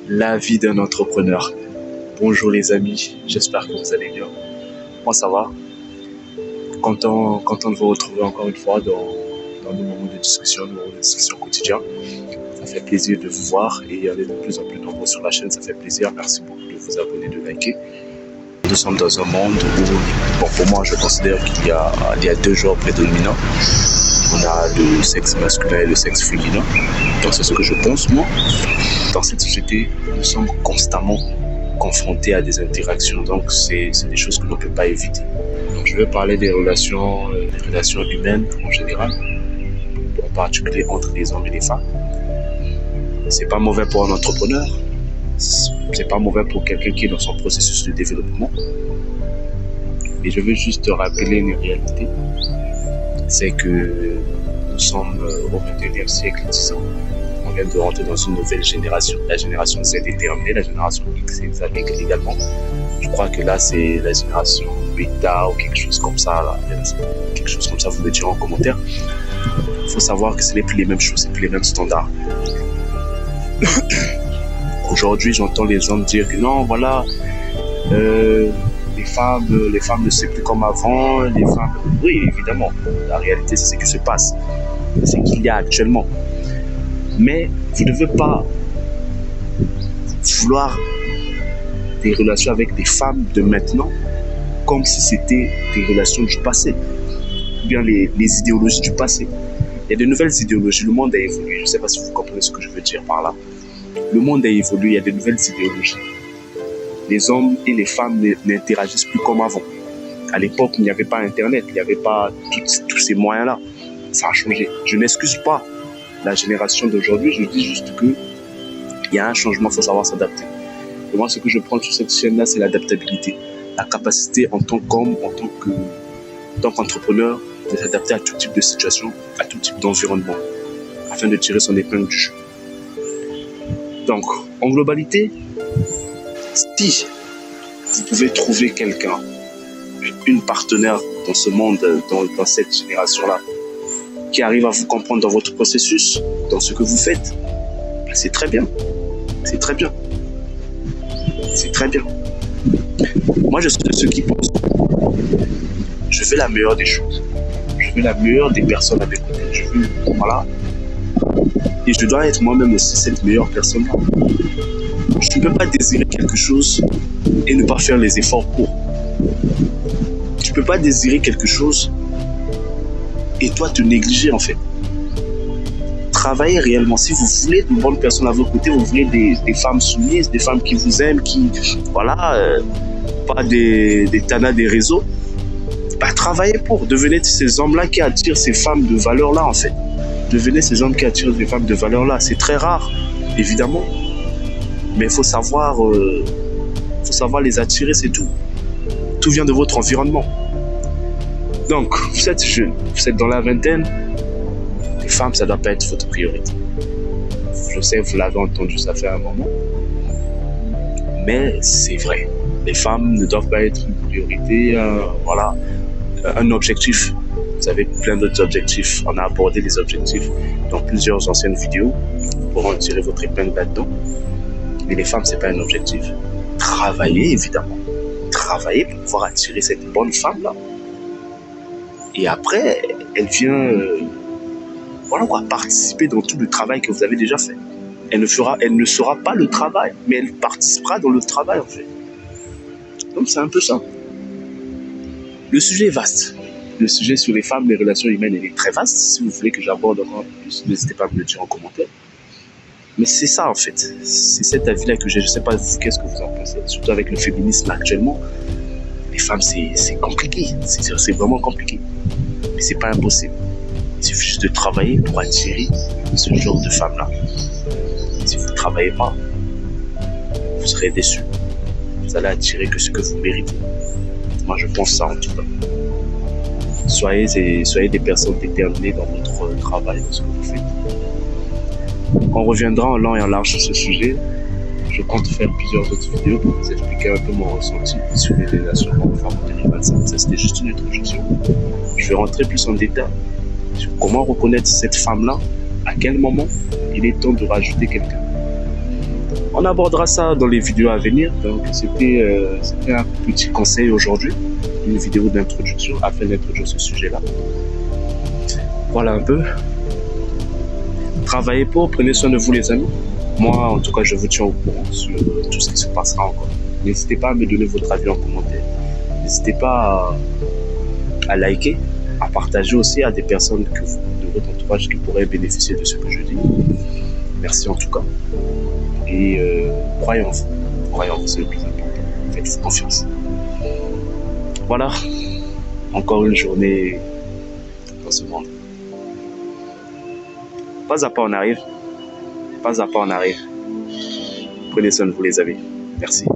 La vie d'un entrepreneur. Bonjour les amis, j'espère que vous allez bien. Moi ça va. Content de vous retrouver encore une fois dans nos moments de discussion, quotidiens. Ça fait plaisir de vous voir et on est de plus en plus nombreux sur la chaîne, ça fait plaisir. Merci beaucoup de vous abonner, de liker. Nous sommes dans un monde où, pour moi, je considère qu'il y a deux genres prédominants. On a le sexe masculin et le sexe féminin. Donc c'est ce que je pense, moi. Dans cette société, nous sommes constamment confrontés à des interactions. Donc c'est des choses que l'on ne peut pas éviter. Donc je vais parler des relations humaines en général, en particulier entre les hommes et les femmes. C'est pas mauvais pour un entrepreneur. C'est pas mauvais pour quelqu'un qui est dans son processus de développement. Mais je veux juste rappeler une réalité. C'est que nous sommes au 21e siècle, disons. On vient de rentrer dans une nouvelle génération. La génération Z est terminée, la génération X est également. Je crois que là, c'est la génération Beta ou quelque chose comme ça. Là. Quelque chose comme ça, vous me direz en commentaire. Il faut savoir que ce n'est plus les mêmes choses, ce n'est plus les mêmes standards. Aujourd'hui, j'entends les hommes dire que non, voilà, les femmes ne sont plus comme avant, les femmes... Oui, évidemment, la réalité, c'est ce qui se passe, c'est ce qu'il y a actuellement. Mais vous ne devez pas vouloir des relations avec des femmes de maintenant comme si c'était des relations du passé, ou bien les idéologies du passé. Il y a de nouvelles idéologies, le monde a évolué, je ne sais pas si vous comprenez ce que je veux dire par là. Le monde a évolué, il y a de nouvelles idéologies. Les hommes et les femmes n'interagissent plus comme avant. À l'époque, il n'y avait pas Internet, il n'y avait pas tous ces moyens-là. Ça a changé. Je n'excuse pas la génération d'aujourd'hui, je dis juste qu'il y a un changement, il faut savoir s'adapter. Et moi, ce que je prends sur cette chaîne-là, c'est l'adaptabilité. La capacité en tant qu'homme, en tant qu'entrepreneur, de s'adapter à tout type de situation, à tout type d'environnement, afin de tirer son épingle du jeu. Donc, en globalité, si vous pouvez trouver quelqu'un, une partenaire dans ce monde, dans cette génération-là, qui arrive à vous comprendre dans votre processus, dans ce que vous faites, c'est très bien. C'est très bien. C'est très bien. Moi, je suis de ceux qui pensent je veux la meilleure des choses. Je veux la meilleure des personnes avec moi. Je veux, voilà. Et je dois être moi-même aussi cette meilleure personne-là. Je ne peux pas désirer quelque chose et ne pas faire les efforts pour. Tu ne peux pas désirer quelque chose et toi te négliger en fait. Travaillez réellement. Si vous voulez de bonnes personnes à vos côtés, vous voulez des femmes soumises, des femmes qui vous aiment, qui, voilà, pas des tanas des réseaux, bah, travaillez pour. Devenez ces hommes-là qui attirent ces femmes de valeur-là en fait. Devenez ces hommes qui attirent des femmes de valeur-là. C'est très rare, évidemment. Mais il faut savoir les attirer, c'est tout. Tout vient de votre environnement. Donc, vous êtes jeune, vous êtes dans la vingtaine, les femmes, ça ne doit pas être votre priorité. Je sais, vous l'avez entendu, ça fait un moment. Mais c'est vrai. Les femmes ne doivent pas être une priorité, voilà, un objectif. Vous avez plein d'autres objectifs. On a abordé les objectifs dans plusieurs anciennes vidéos pour en tirer votre épingle là-dedans. Mais les femmes, c'est pas un objectif. Travaillez, évidemment. Travaillez pour pouvoir attirer cette bonne femme-là. Et après, elle vient voilà quoi, participer dans tout le travail que vous avez déjà fait. Elle ne fera pas le travail, mais elle participera dans le travail, en fait. Donc, c'est un peu ça. Le sujet est vaste. Le sujet sur les femmes, les relations humaines, il est très vaste. Si vous voulez que j'aborde encore plus, n'hésitez pas à me le dire en commentaire. Mais c'est ça en fait, c'est cet avis-là que j'ai. Je ne sais pas qu'est-ce que vous en pensez, surtout avec le féminisme actuellement. Les femmes, c'est compliqué, c'est vraiment compliqué. Mais c'est pas impossible. Il suffit juste de travailler pour attirer ce genre de femmes-là. Si vous ne travaillez pas, vous serez déçus. Vous allez attirer que ce que vous méritez. Moi, je pense ça en tout cas. Soyez des personnes déterminées dans votre travail, dans ce que vous faites. On reviendra en long et en large sur ce sujet. Je compte faire plusieurs autres vidéos pour vous expliquer un peu mon ressenti sur les relations hommes-femmes en 2025. Ça, c'était juste une introduction. Je vais rentrer plus en détail sur comment reconnaître cette femme-là, à quel moment il est temps de rajouter quelqu'un. On abordera ça dans les vidéos à venir. Donc, c'était un petit conseil aujourd'hui, une vidéo d'introduction afin d'introduire ce sujet-là. Voilà un peu. Travaillez pour, prenez soin de vous les amis. Moi, en tout cas, je vous tiens au courant sur tout ce qui se passera encore. N'hésitez pas à me donner votre avis en commentaire. N'hésitez pas à liker, à partager aussi à des personnes de votre entourage qui pourraient bénéficier de ce que je dis. Merci en tout cas. Et croyez en vous. Croyez en vous, c'est le plus important. Faites confiance. Voilà. Encore une journée dans ce monde. Pas à pas on arrive. Pas à pas on arrive. Prenez soin de vous les amis. Merci.